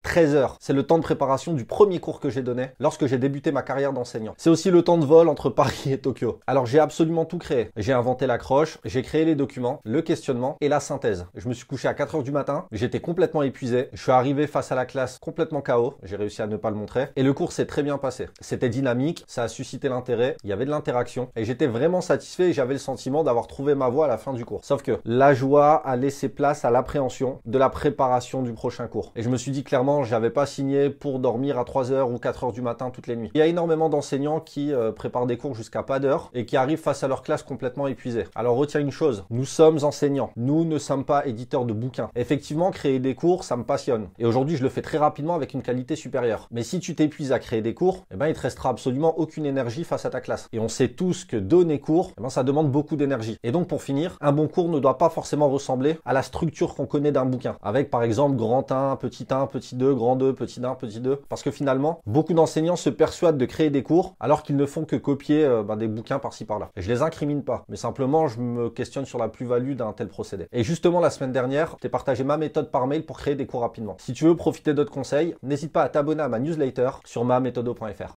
13 heures. C'est le temps de préparation du premier cours que j'ai donné lorsque j'ai débuté ma carrière d'enseignant. C'est aussi le temps de vol entre Paris et Tokyo. Alors j'ai absolument tout créé. J'ai inventé l'accroche, j'ai créé les documents, le questionnement et la synthèse. Je me suis couché à 4 heures du matin, j'étais complètement épuisé, je suis arrivé face à la classe complètement KO, j'ai réussi à ne pas le montrer et le cours s'est très bien passé. C'était dynamique, ça a suscité l'intérêt, il y avait de l'interaction et j'étais vraiment satisfait et j'avais le sentiment d'avoir trouvé ma voie à la fin du cours. Sauf que la joie a laissé place à l'appréhension de la préparation du prochain cours. Et je me suis dit clairement, j'avais pas signé pour dormir à 3 heures ou 4 heures du matin toutes les nuits. Il y a énormément d'enseignants qui préparent des cours jusqu'à pas d'heure et qui arrivent face à leur classe complètement épuisés. Alors retiens une chose, nous sommes enseignants, nous ne sommes pas éditeurs de bouquins. Effectivement, créer des cours, ça me passionne. Et aujourd'hui, je le fais très rapidement avec une qualité supérieure. Mais si tu t'épuises à créer des cours, eh ben, il te restera absolument aucune énergie face à ta classe. Et on sait tous que donner cours, eh ben, ça demande beaucoup d'énergie. Et donc, pour finir, un bon cours ne doit pas forcément ressembler à la structure qu'on connaît d'un bouquin. Avec, par exemple, grand 1, petit 2, grand 2, petit 1, petit 2. Parce que finalement, beaucoup d'enseignants se persuadent de créer des cours alors qu'ils ne font que copier des bouquins par-ci par-là. Et je les incrimine pas, mais simplement je me questionne sur la plus-value d'un tel procédé. Et justement la semaine dernière, je t'ai partagé ma méthode par mail pour créer des cours rapidement. Si tu veux profiter d'autres conseils, n'hésite pas à t'abonner à ma newsletter sur mamethodo.fr.